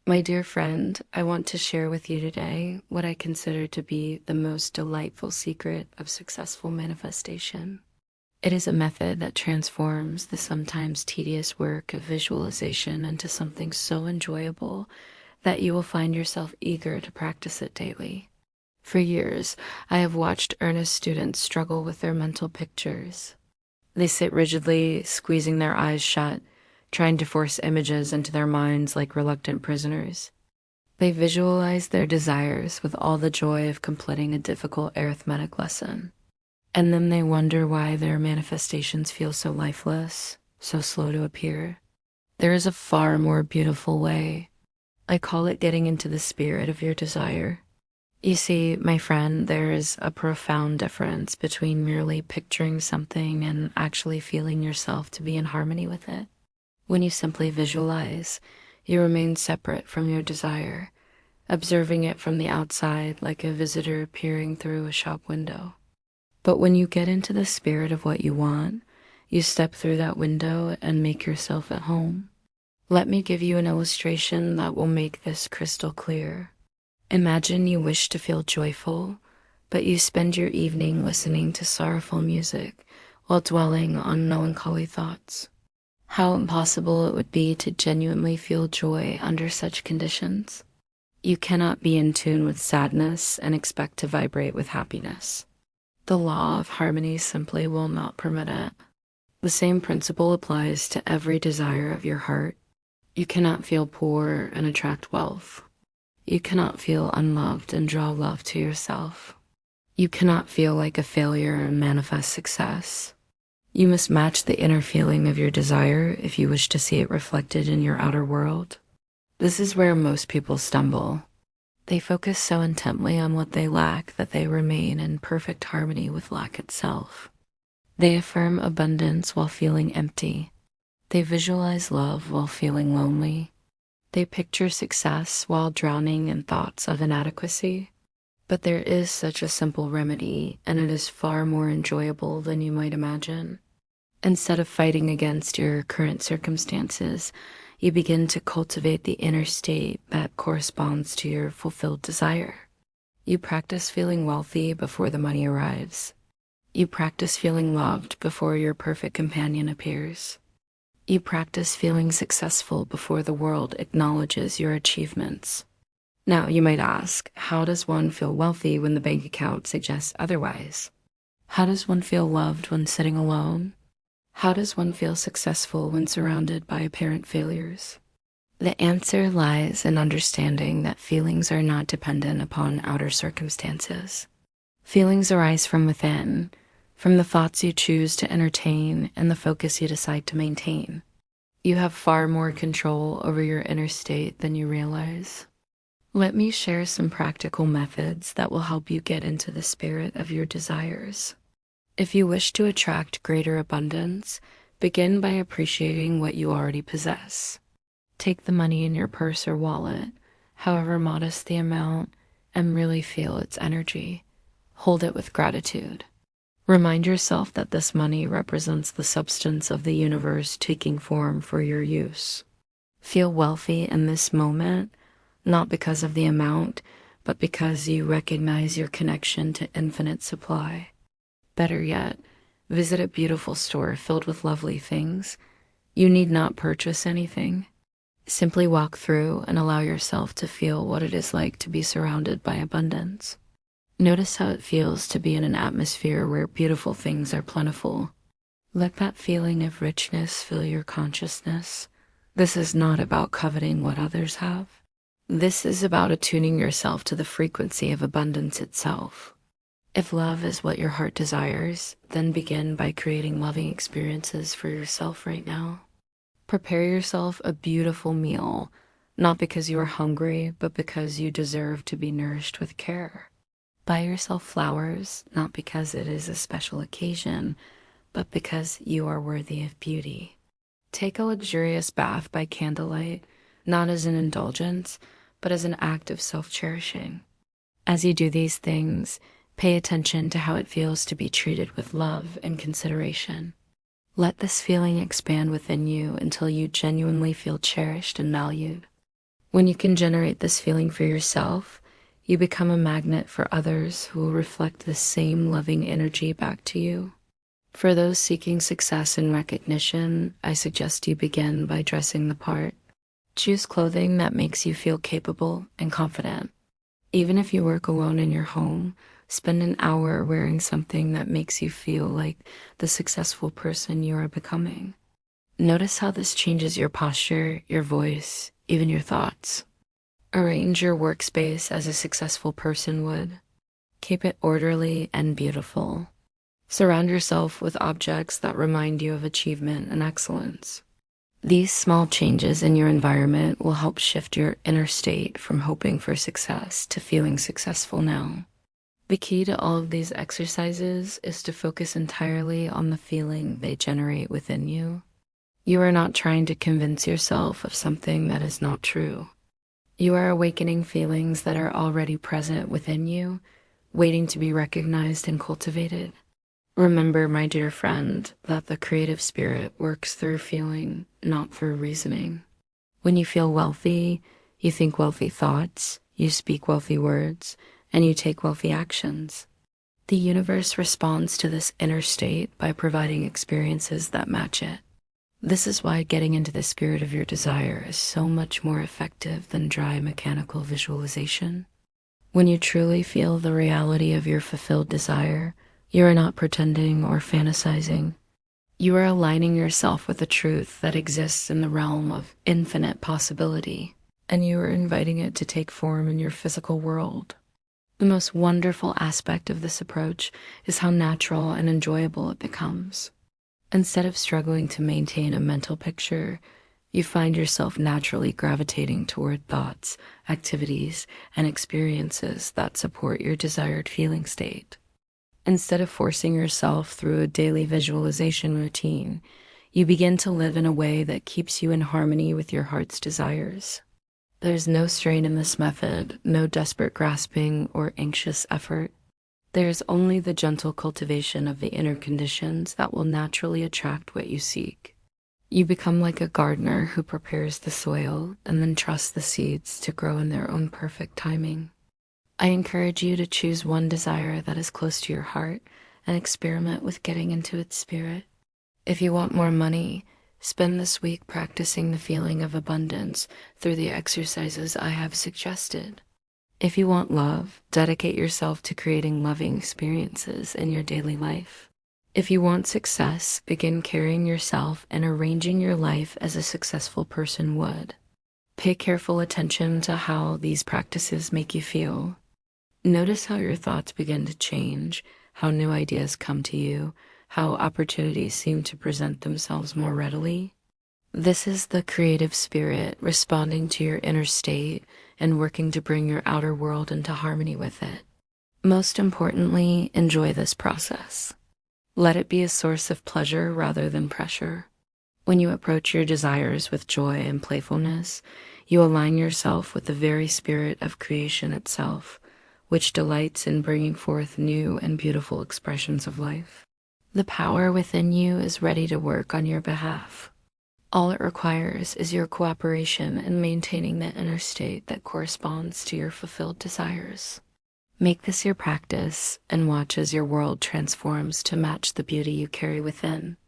My dear friend, I want to share with you today what I consider to be the most delightful secret of successful manifestation. It is a method that transforms the sometimes tedious work of visualization into something so enjoyable that you will find yourself eager to practice it daily. For years, I have watched earnest students struggle with their mental pictures. They sit rigidly, squeezing their eyes shut, trying to force images into their minds like reluctant prisoners. They visualize their desires with all the joy of completing a difficult arithmetic lesson. And then they wonder why their manifestations feel so lifeless, so slow to appear. There is a far more beautiful way. I call it getting into the spirit of your desire. You see, my friend, there is a profound difference between merely picturing something and actually feeling yourself to be in harmony with it. When you simply visualize, you remain separate from your desire, observing it from the outside like a visitor peering through a shop window. But when you get into the spirit of what you want, you step through that window and make yourself at home. Let me give you an illustration that will make this crystal clear. Imagine you wish to feel joyful, but you spend your evening listening to sorrowful music while dwelling on melancholy thoughts. How impossible it would be to genuinely feel joy under such conditions. You cannot be in tune with sadness and expect to vibrate with happiness. The law of harmony simply will not permit it. The same principle applies to every desire of your heart. You cannot feel poor and attract wealth. You cannot feel unloved and draw love to yourself. You cannot feel like a failure and manifest success. You must match the inner feeling of your desire if you wish to see it reflected in your outer world. This is where most people stumble. They focus so intently on what they lack that they remain in perfect harmony with lack itself. They affirm abundance while feeling empty. They visualize love while feeling lonely. They picture success while drowning in thoughts of inadequacy. But there is such a simple remedy, and it is far more enjoyable than you might imagine. Instead of fighting against your current circumstances, you begin to cultivate the inner state that corresponds to your fulfilled desire. You practice feeling wealthy before the money arrives. You practice feeling loved before your perfect companion appears. You practice feeling successful before the world acknowledges your achievements. Now, you might ask, how does one feel wealthy when the bank account suggests otherwise? How does one feel loved when sitting alone? How does one feel successful when surrounded by apparent failures? The answer lies in understanding that feelings are not dependent upon outer circumstances. Feelings arise from within, from the thoughts you choose to entertain and the focus you decide to maintain. You have far more control over your inner state than you realize. Let me share some practical methods that will help you get into the spirit of your desires. If you wish to attract greater abundance, begin by appreciating what you already possess. Take the money in your purse or wallet, however modest the amount, and really feel its energy. Hold it with gratitude. Remind yourself that this money represents the substance of the universe taking form for your use. Feel wealthy in this moment, not because of the amount, but because you recognize your connection to infinite supply. Better yet, visit a beautiful store filled with lovely things. You need not purchase anything. Simply walk through and allow yourself to feel what it is like to be surrounded by abundance. Notice how it feels to be in an atmosphere where beautiful things are plentiful. Let that feeling of richness fill your consciousness. This is not about coveting what others have. This is about attuning yourself to the frequency of abundance itself. If love is what your heart desires, then begin by creating loving experiences for yourself right now. Prepare yourself a beautiful meal, not because you are hungry, but because you deserve to be nourished with care. Buy yourself flowers, not because it is a special occasion, but because you are worthy of beauty. Take a luxurious bath by candlelight, not as an indulgence, but as an act of self-cherishing. As you do these things, pay attention to how it feels to be treated with love and consideration. Let this feeling expand within you until you genuinely feel cherished and valued. When you can generate this feeling for yourself, you become a magnet for others who will reflect the same loving energy back to you. For those seeking success and recognition, I suggest you begin by dressing the part. Choose clothing that makes you feel capable and confident. Even if you work alone in your home, spend an hour wearing something that makes you feel like the successful person you are becoming. Notice how this changes your posture, your voice, even your thoughts. Arrange your workspace as a successful person would. Keep it orderly and beautiful. Surround yourself with objects that remind you of achievement and excellence. These small changes in your environment will help shift your inner state from hoping for success to feeling successful now. The key to all of these exercises is to focus entirely on the feeling they generate within you. You are not trying to convince yourself of something that is not true. You are awakening feelings that are already present within you, waiting to be recognized and cultivated. Remember, my dear friend, that the creative spirit works through feeling, not through reasoning. When you feel wealthy, you think wealthy thoughts, you speak wealthy words, and you take wealthy actions. The universe responds to this inner state by providing experiences that match it. This is why getting into the spirit of your desire is so much more effective than dry mechanical visualization. When you truly feel the reality of your fulfilled desire, you are not pretending or fantasizing. You are aligning yourself with the truth that exists in the realm of infinite possibility, and you are inviting it to take form in your physical world. The most wonderful aspect of this approach is how natural and enjoyable it becomes. Instead of struggling to maintain a mental picture, you find yourself naturally gravitating toward thoughts, activities, and experiences that support your desired feeling state. Instead of forcing yourself through a daily visualization routine, you begin to live in a way that keeps you in harmony with your heart's desires. There's no strain in this method, no desperate grasping or anxious effort. There is only the gentle cultivation of the inner conditions that will naturally attract what you seek. You become like a gardener who prepares the soil and then trusts the seeds to grow in their own perfect timing. I encourage you to choose one desire that is close to your heart and experiment with getting into its spirit. If you want more money, spend this week practicing the feeling of abundance through the exercises I have suggested. If you want love, dedicate yourself to creating loving experiences in your daily life. If you want success, begin carrying yourself and arranging your life as a successful person would. Pay careful attention to how these practices make you feel. Notice how your thoughts begin to change, how new ideas come to you, how opportunities seem to present themselves more readily. This is the creative spirit responding to your inner state and working to bring your outer world into harmony with it. Most importantly, enjoy this process. Let it be a source of pleasure rather than pressure. When you approach your desires with joy and playfulness, you align yourself with the very spirit of creation itself, which delights in bringing forth new and beautiful expressions of life. The power within you is ready to work on your behalf. All it requires is your cooperation in maintaining the inner state that corresponds to your fulfilled desires. Make this your practice and watch as your world transforms to match the beauty you carry within.